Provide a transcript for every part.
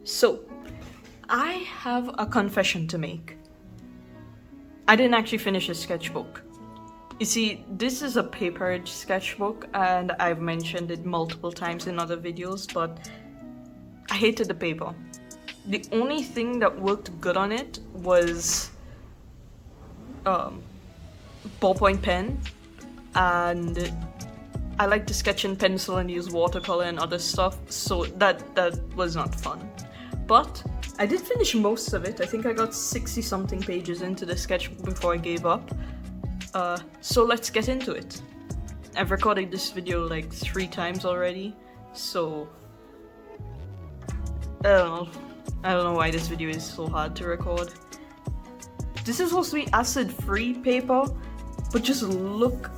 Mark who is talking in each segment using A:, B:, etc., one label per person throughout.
A: So, I have a confession to make. I didn't actually finish a sketchbook. You see, this is a paper sketchbook, and I've mentioned it multiple times in other videos, but I hated the paper. The only thing that worked good on it was ballpoint pen, and I like to sketch in pencil and use watercolor and other stuff, so that was not fun. But I did finish most of it. I think I got 60 something pages into the sketchbook before I gave up. So let's get into it. I've recorded this video like 3 times already, so I don't know why this video is so hard to record. This is supposed to be acid-free paper, but just look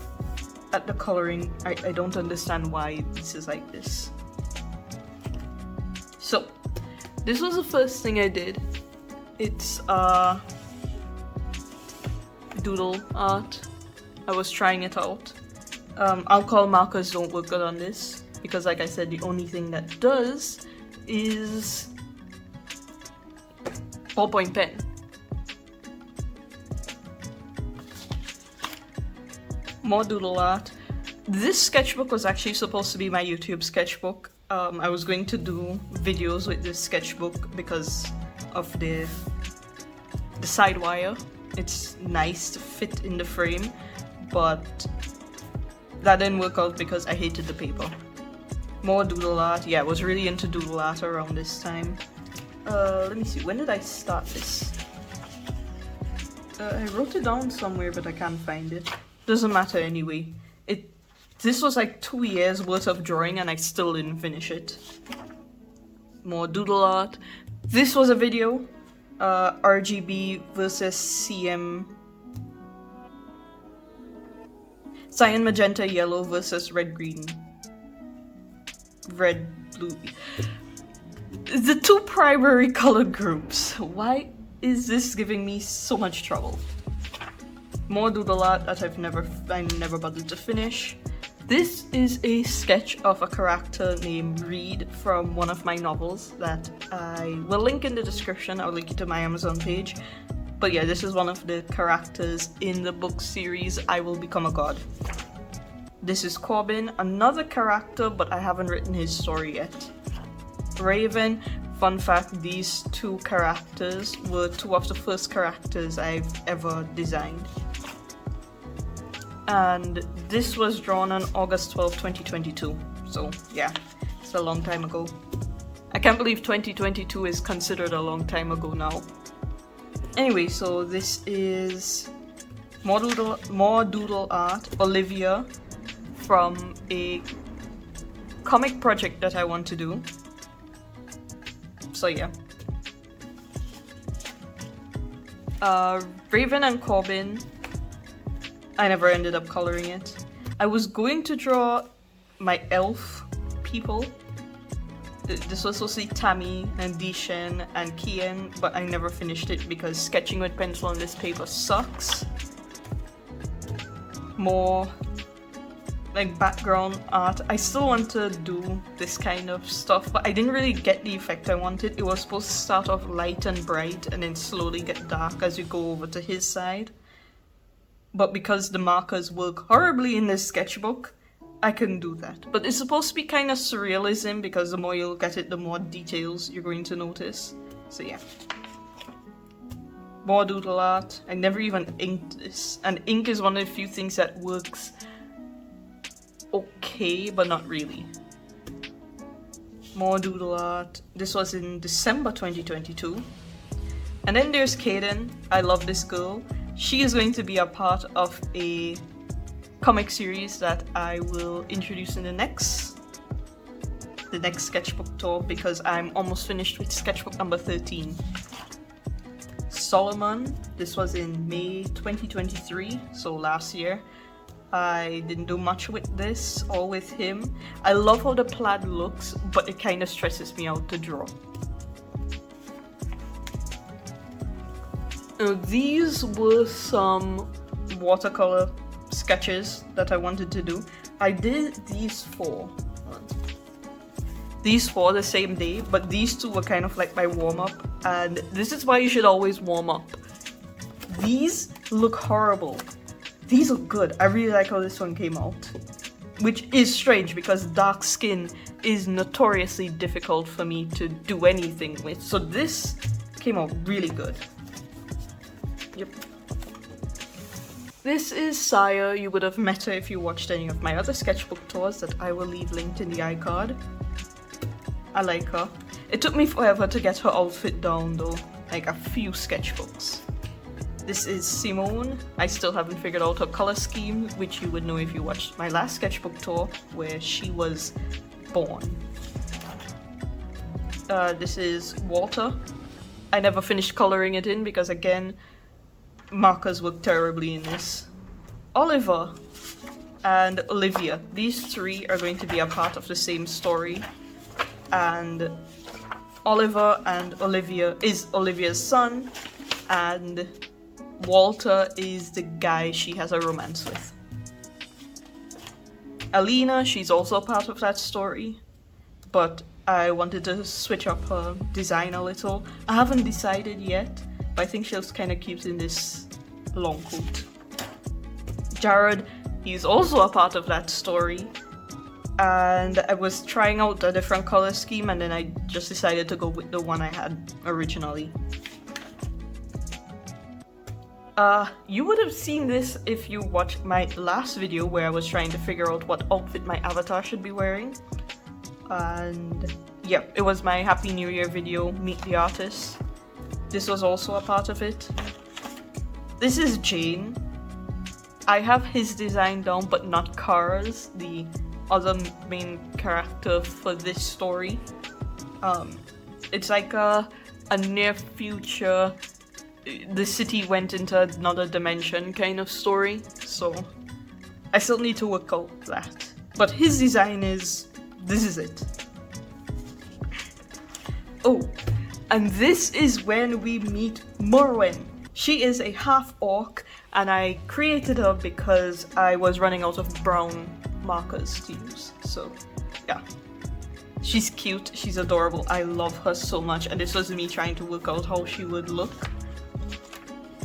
A: at the coloring. I don't understand why this is like this. So, this was the first thing I did. It's Doodle Art. I was trying it out. Alcohol markers don't work good on this, because like I said, the only thing that does is ballpoint pen. More Doodle Art. This sketchbook was actually supposed to be my YouTube sketchbook. I was going to do videos with this sketchbook because of the side wire. It's nice to fit in the frame, but that didn't work out because I hated the paper. More Doodle Art. Yeah, I was really into Doodle Art around this time. Let me see, when did I start this? I wrote it down somewhere, but I can't find it. Doesn't matter anyway. This was like 2 years worth of drawing and I still didn't finish it. More Doodle Art. This was a video. RGB versus CM. Cyan, magenta, yellow versus red, green. Red, blue. The 2 primary colored groups. Why is this giving me so much trouble? More Doodle Art that I never bothered to finish. This is a sketch of a character named Reed from one of my novels that I will link in the description. I'll link it to my Amazon page. But yeah, this is one of the characters in the book series I Will Become a God. This is Corbin, another character, but I haven't written his story yet. Raven. Fun fact, these 2 characters were 2 of the first characters I've ever designed. And this was drawn on August 12, 2022. So yeah, it's a long time ago. I can't believe 2022 is considered a long time ago now. Anyway, so this is more Doodle Art, Olivia, from a comic project that I want to do. So yeah. Raven and Corbin. I never ended up coloring it. I was going to draw my elf people. This was supposed to be Tammy and Dishen and Kian, but I never finished it because sketching with pencil on this paper sucks. More like background art. I still want to do this kind of stuff, but I didn't really get the effect I wanted. It was supposed to start off light and bright and then slowly get dark as you go over to his side. But because the markers work horribly in this sketchbook, I couldn't do that. But it's supposed to be kind of surrealism because the more you look at it, the more details you're going to notice. So yeah. More Doodle Art. I never even inked this. And ink is one of the few things that works okay, but not really. More Doodle Art. This was in December 2022. And then there's Kaden. I love this girl. She is going to be a part of a comic series that I will introduce in the next sketchbook tour because I'm almost finished with sketchbook number 13. Solomon. This was in May 2023, so last year. I didn't do much with this or with him. I love how the plaid looks, but it kind of stresses me out to draw. These were some watercolor sketches that I wanted to do. I did these 4. these 4 the same day, but these 2 were kind of like my warm-up, and this is why you should always warm up. These look horrible. These look good. I really like how this one came out. Which is strange because dark skin is notoriously difficult for me to do anything with. So this came out really good. Yep. This is Saya. You would have met her if you watched any of my other sketchbook tours that I will leave linked in the iCard. I like her. It took me forever to get her outfit down though. Like a few sketchbooks. This is Simone. I still haven't figured out her color scheme, which you would know if you watched my last sketchbook tour, where she was born. This is Walter. I never finished coloring it in because, again, markers work terribly in this. Oliver and Olivia. These 3 are going to be a part of the same story. And Oliver and Olivia is Olivia's son, and Walter is the guy she has a romance with. Alina, she's also part of that story, but I wanted to switch up her design a little. I haven't decided yet, but I think she looks kind of cute in this long coat. Jared, he's also a part of that story, and I was trying out a different color scheme and then I just decided to go with the one I had originally. You would have seen this if you watched my last video where I was trying to figure out what outfit my avatar should be wearing. And yeah, it was my Happy New Year video, Meet the Artist. This was also a part of it. This is Jane. I have his design down, but not Kara's, the other main character for this story. It's like a near future, the city went into another dimension kind of story, so I still need to work out that. But his design is, this is it. Oh, and this is when we meet Morwen. She is a half-orc, and I created her because I was running out of brown markers to use, so yeah. She's cute, she's adorable, I love her so much, and this was me trying to work out how she would look.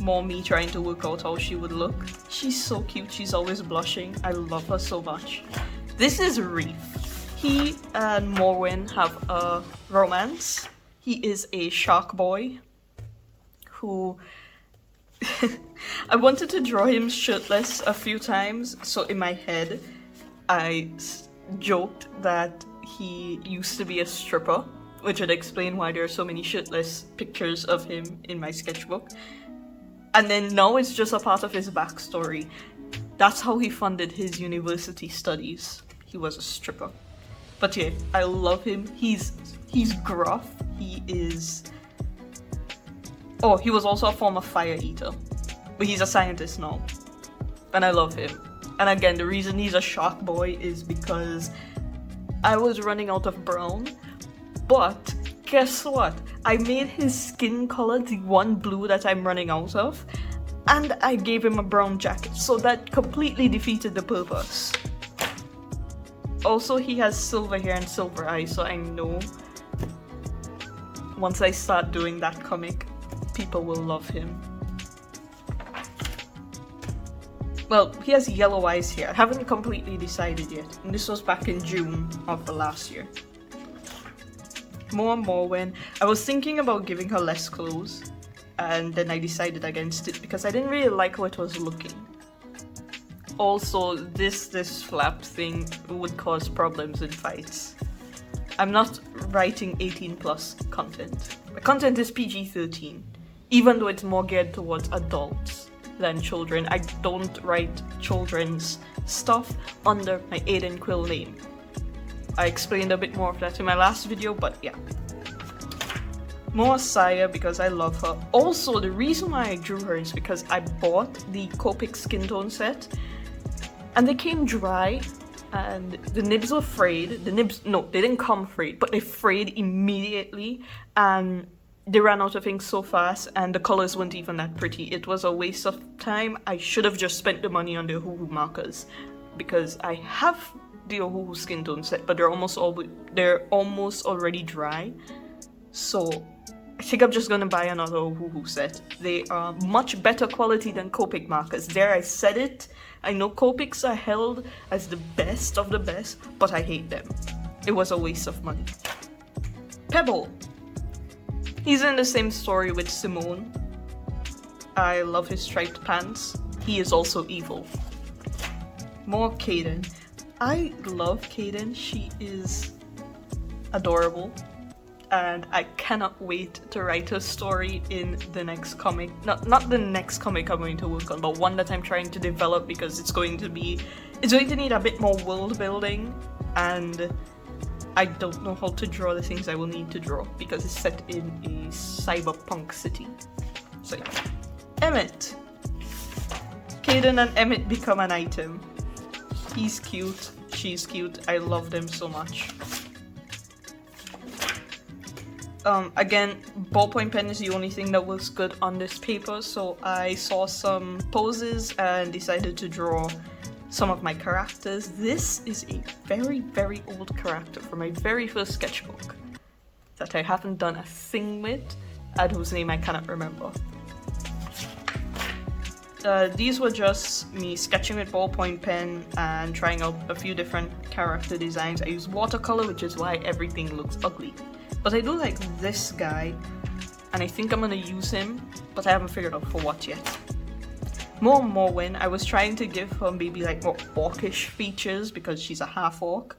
A: More me trying to work out how she would look. She's so cute, she's always blushing, I love her so much. This is Reef. He and Morwen have a romance. He is a shark boy who... I wanted to draw him shirtless a few times, so in my head I joked that he used to be a stripper, which would explain why there are so many shirtless pictures of him in my sketchbook. And then now it's just a part of his backstory. That's how he funded his university studies. He was a stripper. But yeah, I love him. He's gruff. He is... Oh, he was also a former fire eater. But he's a scientist now. And I love him. And again, the reason he's a shark boy is because I was running out of brown. But guess what? I made his skin color the one blue that I'm running out of. And I gave him a brown jacket. So that completely defeated the purpose. Also, he has silver hair and silver eyes, so I know once I start doing that comic, people will love him. Well, he has yellow eyes here. I haven't completely decided yet. And this was back in June of the last year. More and more when I was thinking about giving her less clothes, and then I decided against it because I didn't really like how it was looking. Also, this flap thing would cause problems in fights. I'm not writing 18 plus content. My content is PG-13, even though it's more geared towards adults than children. I don't write children's stuff under my Aiden Quill name. I explained a bit more of that in my last video, but yeah. More Saya because I love her. Also, the reason why I drew her is because I bought the Copic skin tone set and they came dry and the nibs were frayed. No, they didn't come frayed, but they frayed immediately and they ran out of ink so fast and the colors weren't even that pretty. It was a waste of time. I should have just spent the money on the Hulu markers because I have the Ohuhu skin tone set, but they're almost already dry. So I think I'm just gonna buy another Ohuhu set. They are much better quality than Copic markers. There, I said it. I know Copics are held as the best of the best, but I hate them. It was a waste of money. Pebble. He's in the same story with Simone. I love his striped pants. He is also evil. More Kaden. I love Kaden. She is adorable. And I cannot wait to write her story in the next comic. Not the next comic I'm going to work on, but one that I'm trying to develop because it's going to need a bit more world building, and I don't know how to draw the things I will need to draw because it's set in a cyberpunk city. So yeah. Emmett. Kaden and Emmett become an item. He's cute, she's cute, I love them so much. Again, ballpoint pen is the only thing that looks good on this paper, so I saw some poses and decided to draw some of my characters. This is a very, very old character from my very first sketchbook that I haven't done a thing with, and whose name I cannot remember. These were just me sketching with ballpoint pen and trying out a few different character designs. I used watercolor, which is why everything looks ugly. But I do like this guy, and I think I'm gonna use him, but I haven't figured out for what yet. More Morwen, I was trying to give her maybe like more orcish features because she's a half orc.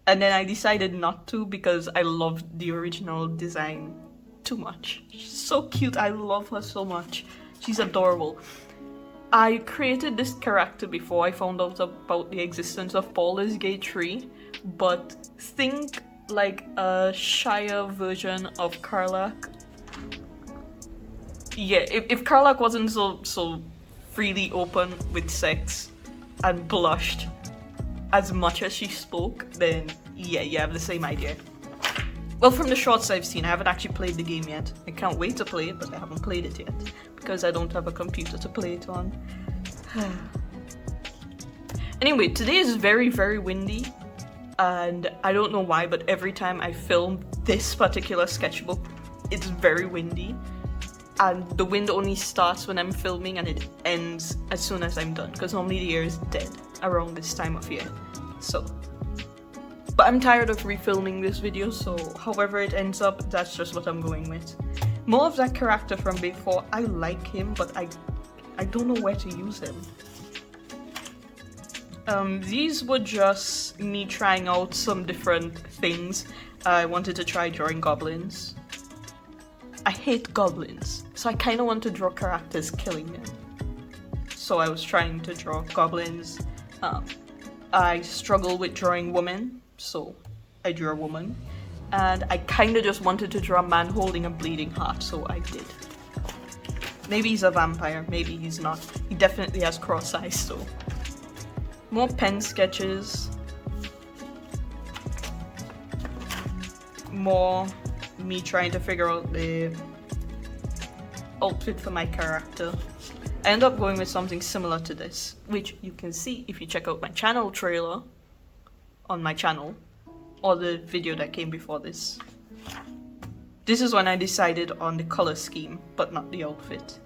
A: And then I decided not to because I loved the original design too much. She's so cute, I love her so much. She's adorable. I created this character before I found out about the existence of Baldur's Gate 3, but think like a Shire version of Karlach. Yeah, if Karlach wasn't so freely open with sex and blushed as much as she spoke, then yeah, you have the same idea. Well, from the shorts I've seen, I haven't actually played the game yet. I can't wait to play it, but I haven't played it yet because I don't have a computer to play it on. Anyway, today is very, very windy. And I don't know why, but every time I film this particular sketchbook, it's very windy. And the wind only starts when I'm filming and it ends as soon as I'm done, because normally the air is dead around this time of year. So, but I'm tired of refilming this video, so however it ends up, that's just what I'm going with. More of that character from before. I like him, but I don't know where to use him. These were just me trying out some different things. I wanted to try drawing goblins. I hate goblins, so I kind of want to draw characters killing them. So I was trying to draw goblins. I struggle with drawing women, so I drew a woman. And I kind of just wanted to draw a man holding a bleeding heart, so I did. Maybe he's a vampire, maybe he's not. He definitely has cross eyes, so. More pen sketches. More me trying to figure out the outfit for my character. I end up going with something similar to this, which you can see if you check out my channel trailer on my channel, or the video that came before this. This is when I decided on the color scheme, but not the outfit.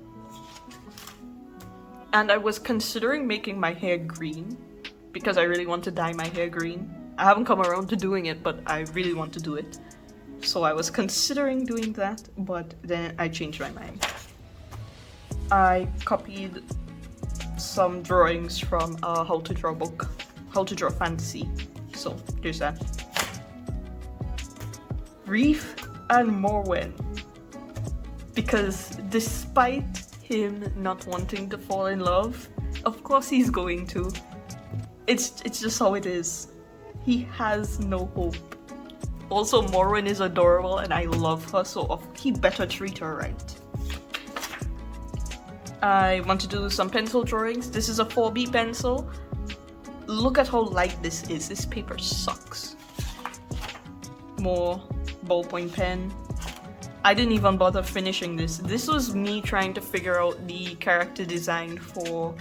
A: And I was considering making my hair green, because I really want to dye my hair green. I haven't come around to doing it, but I really want to do it. So I was considering doing that, but then I changed my mind. I copied some drawings from a How to Draw book, How to Draw Fantasy. So there's that. Reef and Morwen. Because despite him not wanting to fall in love, of course he's going to. It's just how it is. He has no hope. Also, Morwen is adorable and I love her, so he better treat her right. I want to do some pencil drawings. This is a 4B pencil. Look at how light this is. This paper sucks. More ballpoint pen. I didn't even bother finishing this. This was me trying to figure out the character design for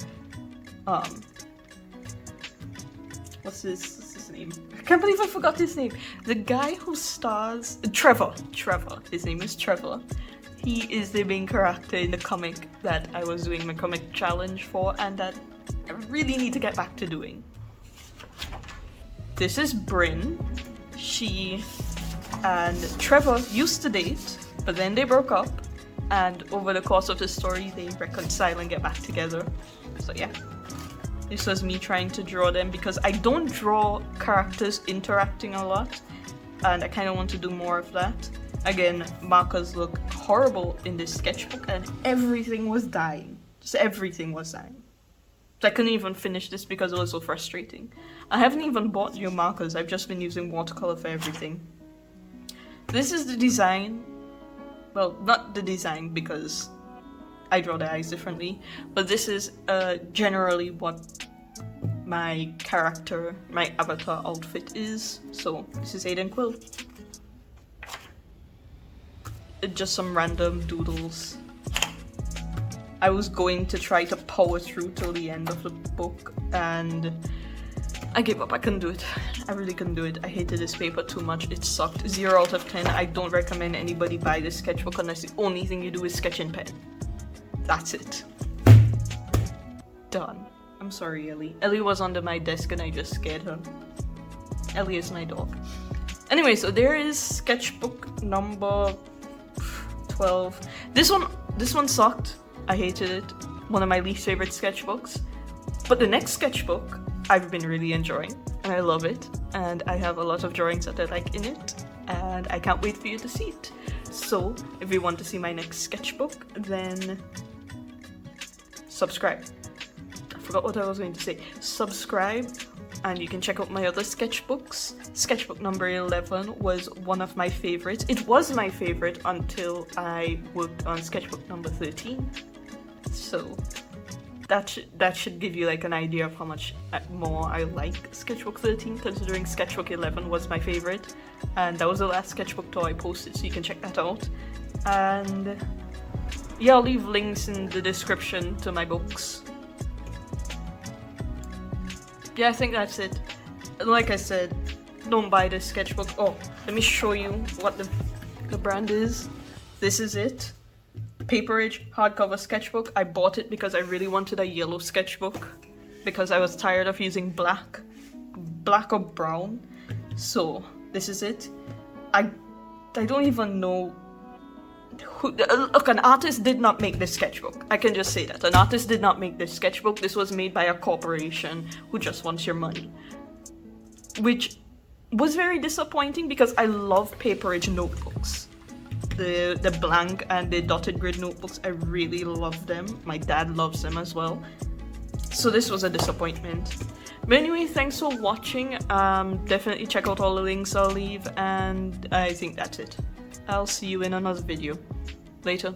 A: what's his name? I can't believe I forgot his name. The guy who stars Trevor. His name is Trevor. He is the main character in the comic that I was doing my comic challenge for, and that I really need to get back to doing. This is Bryn. She and Trevor used to date, but then they broke up, and over the course of the story they reconcile and get back together. So yeah, this was me trying to draw them because I don't draw characters interacting a lot, and I kind of want to do more of that. Again, markers look horrible in this sketchbook, and everything was dying. Just everything was dying. So I couldn't even finish this because it was so frustrating. I haven't even bought new markers, I've just been using watercolor for everything. This is the design. Well, not the design because I draw the eyes differently, but this is generally what my character, my avatar outfit is. So this is Aiden Quill. Just some random doodles. I was going to try to power through till the end of the book and I gave up. I couldn't do it. I really couldn't do it. I hated this paper too much. It sucked. 0 out of 10. I don't recommend anybody buy this sketchbook unless the only thing you do is sketch in pen. That's it. Done. I'm sorry, Ellie. Ellie was under my desk and I just scared her. Ellie is my dog. Anyway, so there is sketchbook number 12. This one sucked. I hated it. One of my least favorite sketchbooks. But the next sketchbook I've been really enjoying and I love it, and I have a lot of drawings that I like in it, and I can't wait for you to see it. So if you want to see my next sketchbook, then subscribe. I forgot what I was going to say. Subscribe, and you can check out my other sketchbooks. Sketchbook number 11 was one of my favorites. It was my favorite until I worked on sketchbook number 13. So that should give you like an idea of how much more I like sketchbook 13, considering sketchbook 11 was my favorite, and that was the last sketchbook tour I posted, so you can check that out. And yeah, I'll leave links in the description to my books. Yeah, I think that's it. Like I said, don't buy this sketchbook. Oh, let me show you what the brand is. This is it. Paper Age hardcover sketchbook. I bought it because I really wanted a yellow sketchbook because I was tired of using black or brown. So this is it. I don't even know who. Look, an artist did not make this sketchbook. I can just say that. An artist did not make this sketchbook. This was made by a corporation who just wants your money. Which was very disappointing because I love Paper Age notebooks. The blank and the dotted grid notebooks, I really love them. My dad loves them as well. So this was a disappointment. But anyway, thanks for watching. Definitely check out all the links I'll leave, and I think that's it. I'll see you in another video. Later.